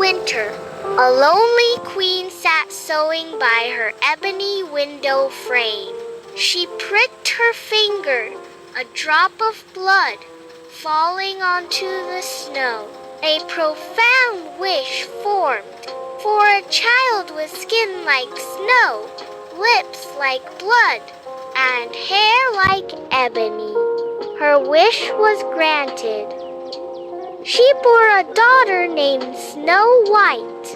winter, a lonely queen sat sewing by her ebony window frame. She pricked her finger, a drop of blood falling onto the snow. A profound wish formed for a child with skin like snow, lips like blood, and hair like ebony. Her wish was granted. She bore a daughter named Snow White.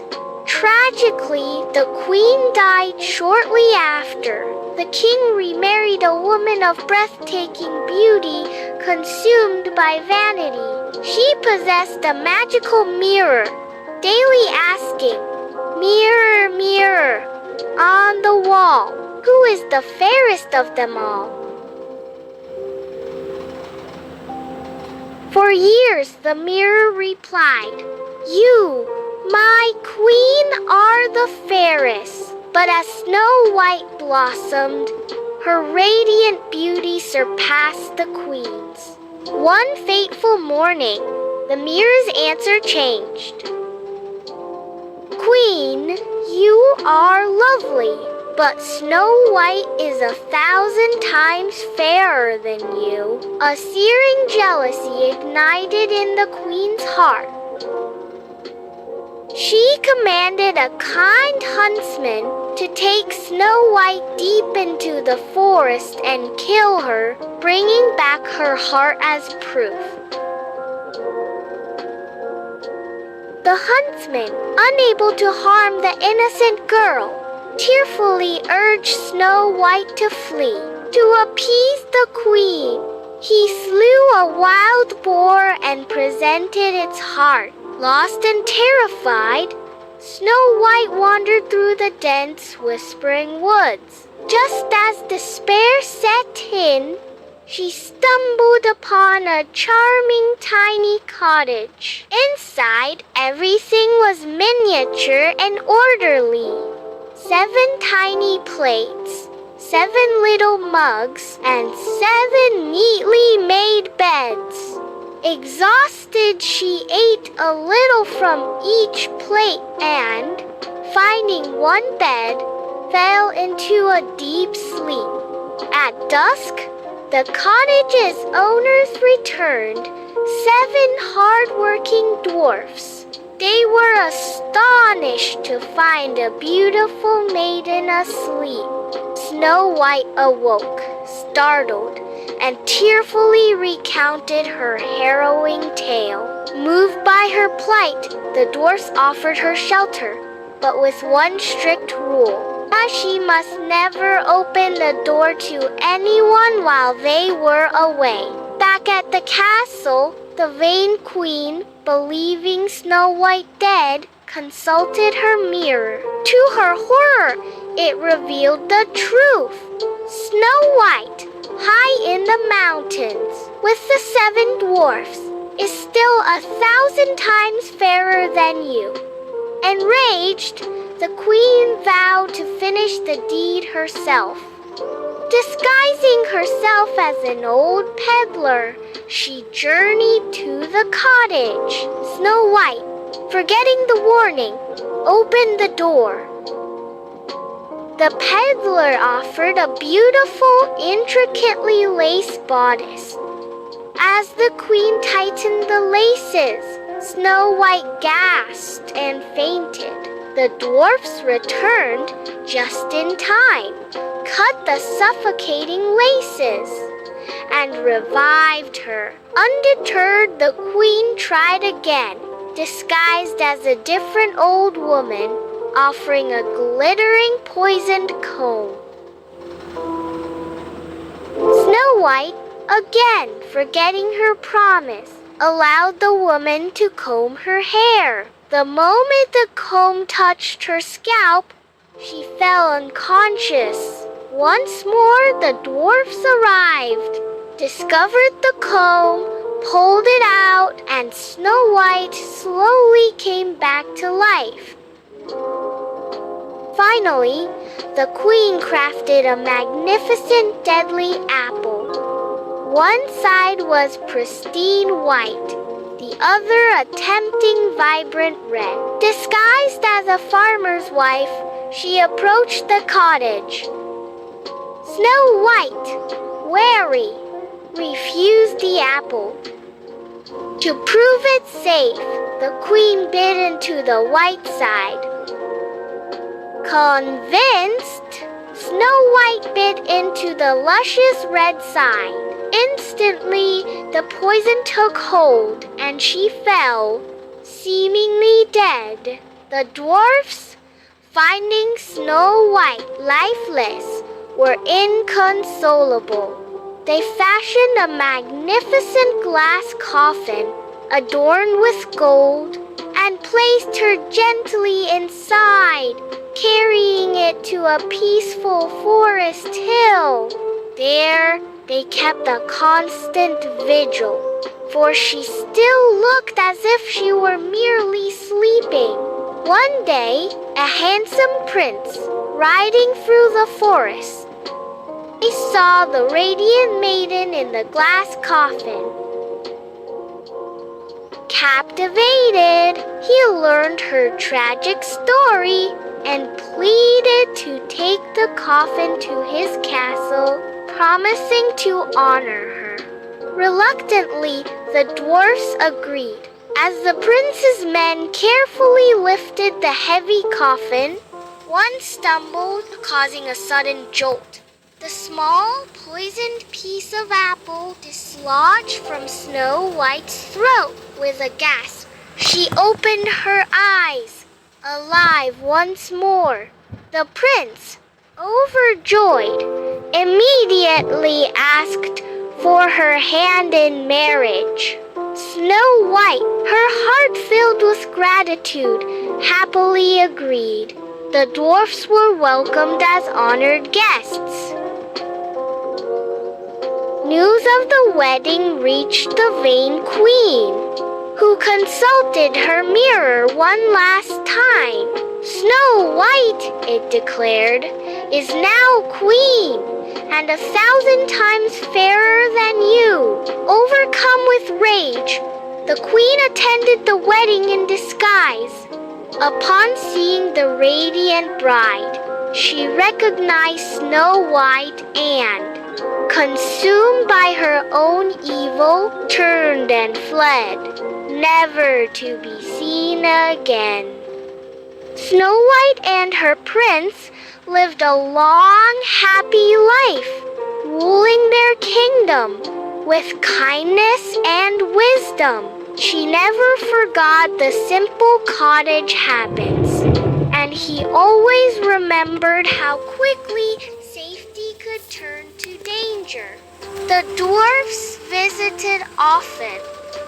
Tragically, the queen died shortly after. The king remarried a woman of breathtaking beauty, consumed by vanity. She possessed a magical mirror, daily asking, "Mirror, mirror, on the wall, who is the fairest of them all?" For years the mirror replied, "You, my queen, are the fairest." But as Snow White blossomed, her radiant beauty surpassed the queen's. One fateful morning, the mirror's answer changed. "Queen, you are lovely, but Snow White is 1,000 times fairer than you." A searing jealousy ignited in the queen's heart. She commanded a kind huntsman to take Snow White deep into the forest and kill her, bringing back her heart as proof. The huntsman, unable to harm the innocent girl, tearfully urged Snow White to flee. To appease the queen, he slew a wild boar and presented its heart. Lost and terrified, Snow White wandered through the dense, whispering woods. Just as despair set in, she stumbled upon a charming tiny cottage. Inside, everything was miniature and orderly. 7 tiny plates, 7 little mugs, and 7 neatly made beds. Exhausted, she ate a little from each plate and, finding one bed, fell into a deep sleep. At dusk, the cottage's owners returned, 7 hard-working dwarfs. They were astonished to find a beautiful maiden asleep. Snow White awoke, startled, and tearfully recounted her harrowing tale. Moved by her plight, the dwarfs offered her shelter, but with one strict rule: she must never open the door to anyone while they were away. Back at the castle, the vain queen, believing Snow White dead, consulted her mirror. To her horror, it revealed the truth. Snow White, high in the mountains, with the 7 dwarfs, is still 1,000 times fairer than you. Enraged, the queen vowed to finish the deed herself. Disguising herself as an old peddler, she journeyed to the cottage. Snow White, forgetting the warning, opened the door. The peddler offered a beautiful, intricately laced bodice. As the queen tightened the laces, Snow White gasped and fainted. The dwarfs returned just in time, cut the suffocating laces, and revived her. Undeterred, the queen tried again, disguised as a different old woman, offering a glittering poisoned comb. Snow White, again forgetting her promise, allowed the woman to comb her hair. The moment the comb touched her scalp, she fell unconscious. Once more the dwarfs arrived, discovered the comb, pulled it out, and Snow White slowly came back to life. Finally, the queen crafted a magnificent deadly apple. One side was pristine white, the other a tempting, vibrant red. Disguised as a farmer's wife, she approached the cottage. Snow White, wary, refused the apple. To prove it safe, the queen bit into the white side. Convinced, Snow White bit into the luscious red side. Instantly, the poison took hold, and she fell, seemingly dead. The dwarfs, finding Snow White lifeless, were inconsolable. They fashioned a magnificent glass coffin, adorned with gold, and placed her gently inside, carrying it to a peaceful forest hill. There, they kept a constant vigil, for she still looked as if she were merely sleeping. One day, a handsome prince, riding through the forest, he saw the radiant maiden in the glass coffin. Captivated, he learned her tragic story and pleaded to take the coffin to his castle, promising to honor her. Reluctantly, the dwarfs agreed. As the prince's men carefully lifted the heavy coffin, one stumbled, causing a sudden jolt. The small, poisoned piece of apple dislodged from Snow White's throat. With a gasp, she opened her eyes, alive once more. The prince, overjoyed, immediately asked for her hand in marriage. Snow White, her heart filled with gratitude, happily agreed. The dwarfs were welcomed as honored guests. News of the wedding reached the vain queen, who consulted her mirror one last time. Snow White, it declared, is now queen, and 1,000 times fairer than you. Overcome with rage, the queen attended the wedding in disguise. Upon seeing the radiant bride, she recognized Snow White and, consumed by her own evil, turned and fled, never to be seen again. Snow White and her prince lived a long, happy life, ruling their kingdom with kindness and wisdom. She never forgot the simple cottage habits, and he always remembered how quickly safety could turn to danger. The dwarfs visited often,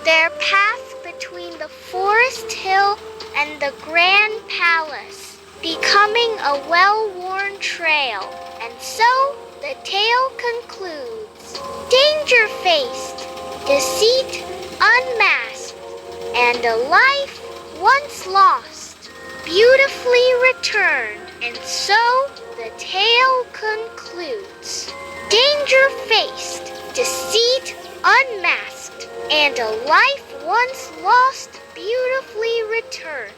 their path between the forest hill and the grand palace, becoming a well-worn trail. And so the tale concludes. Danger faced, deceit unmasked, and a life once lost, beautifully returned. And so the tale concludes. Danger faced, deceit unmasked, and a life once lost, beautifully returned.